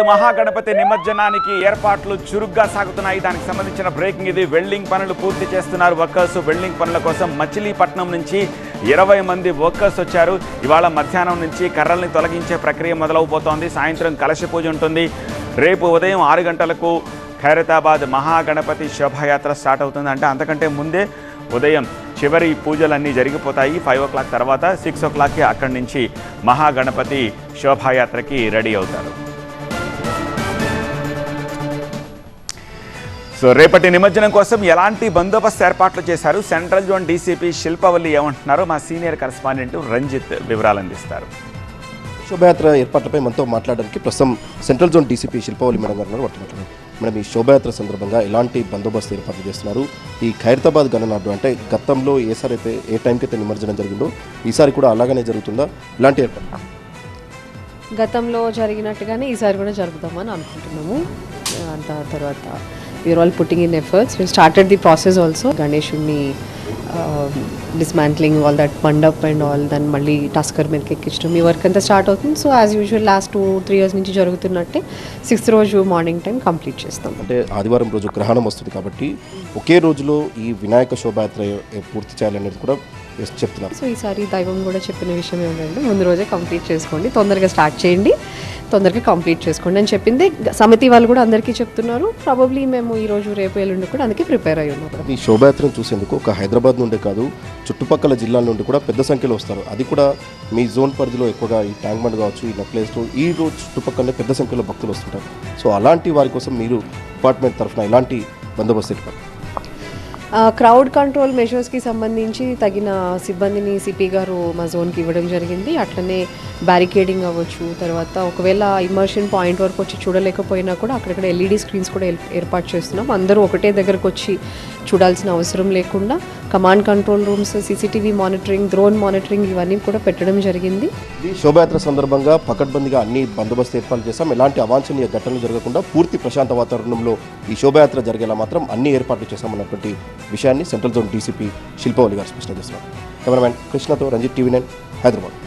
మహాగణపతి నిమజ్జనానికి ఏర్పాట్లు చురుగ్గా సాగుతున్నాయి. దానికి సంబంధించిన బ్రేకింగ్ ఇది. వెల్డింగ్ పనులు పూర్తి చేస్తున్నారు వర్కర్స్. వెల్డింగ్ పనుల కోసం మచిలీపట్నం నుంచి 20 మంది వర్కర్స్ వచ్చారు. ఇవాళ మధ్యాహ్నం నుంచి కర్రల్ని తొలగించే ప్రక్రియ మొదలవబోతోంది. సాయంత్రం కలశ పూజ ఉంటుంది. రేపు ఉదయం 6 గంటలకు ఖైరతాబాద్ మహాగణపతి శోభాయాత్ర స్టార్ట్ అవుతుంది. అంటే అంతకంటే ముందే ఉదయం చివరి పూజలన్నీ జరిగిపోతాయి. 5 o'clock తర్వాత 6 o'clockకి అక్కడి నుంచి మహాగణపతి శోభాయాత్రకి రెడీ అవుతారు. సో రేపటి నిమజ్జనం కోసం ఎలాంటి బందోబస్తు ఏర్పాట్లు చేశారు? సెంట్రల్ జోన్ డీసీపీ శిల్పవల్లి ఏమంటున్నారో మా సీనియర్ కరెస్పాండెంట్ రంజిత్ వివరాలు అందిస్తారు. శోభాయాత్ర ఏర్పాట్లపై మనతో మాట్లాడడానికి ప్రస్తుతం central zone DCP Shilpavalli madam గారు మాట్లాడుతున్నారు. మేడం, ఈ శోభాయాత్ర సందర్భంగా ఎలాంటి బందోబస్తు ఏర్పాట్లు చేస్తున్నారు? ఈ ఖైరతాబాద్ గణనాథుడు అంటే గతంలో ఏసారి అయితే ఏ టైంకి అయితే నిమజ్జనం జరిగిందో ఈసారి కూడా అలాగనే జరుగుతుందా? ఇలాంటి ఏర్పాటు గతంలో జరిగినట్టుగానే ఈసారి కూడా జరుపుదామని అనుకుంటున్నాము. అంత తర్వాత we're all putting in efforts. We started the process also. గణేషుడిని dismantling all that mandap and all, దాన్ని మళ్ళీ టస్కర్ మీదకి ఎక్కించడం, ఈ వర్క్ అంతా స్టార్ట్ అవుతుంది. So as usual last 2-3 years నుంచి జరుగుతున్నట్టే 6th రోజు మార్నింగ్ టైం కంప్లీట్ చేస్తాం. అంటే ఆదివారం రోజు గ్రహణం వస్తుంది కాబట్టి ఒకే రోజులో ఈ వినాయక శోభాయాత్ర పూర్తి చేయాలనేది కూడా చెప్తున్నారు. సో ఈసారి దైవం కూడా చెప్పిన విషయం ఏంటంటే ముందు రోజే కంప్లీట్ చేసుకోండి, తొందరగా స్టార్ట్ చేయండి, తొందరగా కంప్లీట్ చేసుకోండి అని చెప్పింది. సమితి వాళ్ళు కూడా అందరికీ చెప్తున్నారు. ప్రాబబ్లీ మేము ఈ రోజు రేపు ఎల్లుండి కూడా అందుకే ప్రిపేర్ అయ్యి ఉన్నాం. ఈ శోభాయాత్రను చూసేందుకు ఒక హైదరాబాద్ నుండే కాదు, చుట్టుపక్కల జిల్లాల నుండి కూడా పెద్ద సంఖ్యలో వస్తారు. అది కూడా మీ జోన్ పరిధిలో ఎక్కువగా ఈ ట్యాంక్ బండ్ కావచ్చు, ఈ నెక్లెస్ ఈ రోజు చుట్టుపక్కలనే పెద్ద సంఖ్యలో భక్తులు వస్తుంటారు. సో అలాంటి వారి కోసం మీరు డిపార్ట్మెంట్ తరఫున ఇలాంటి బందోబస్తు ఏర్పాటు? క్రౌడ్ కంట్రోల్ మెజర్స్కి సంబంధించి తగిన సిబ్బందిని సిపి గారు మా జోన్కి ఇవ్వడం జరిగింది. అట్లనే బ్యారికేడింగ్ అవ్వచ్చు, తర్వాత ఒకవేళ ఇమర్షన్ పాయింట్ వరకు వచ్చి చూడలేకపోయినా కూడా అక్కడక్కడ ఎల్ఈడి స్క్రీన్స్ కూడా ఏర్పాటు చేస్తున్నాం. అందరూ ఒకటే దగ్గరకు వచ్చి చూడాల్సిన అవసరం లేకుండా command control rooms, CCTV monitoring, drone monitoring ఇవన్నీ కూడా పెట్టడం జరిగింది. ఈ శోభాయాత్ర సందర్భంగా పకడ్బందీగా అన్ని బందోబస్తు ఏర్పాట్లు చేస్తాం. ఎలాంటి అవాంఛనీయ ఘటనలు జరగకుండా పూర్తి ప్రశాంత వాతావరణంలో ఈ శోభాయాత్ర జరిగేలా మాత్రం అన్ని ఏర్పాట్లు చేశామన్నటువంటి విషయాన్ని సెంట్రల్ జోన్ డీసీపీ శిల్పవల్లి గారు స్పష్టం చేస్తున్నారు. కెమెరామెన్ కృష్ణతో రంజిత్, TV9 హైదరాబాద్.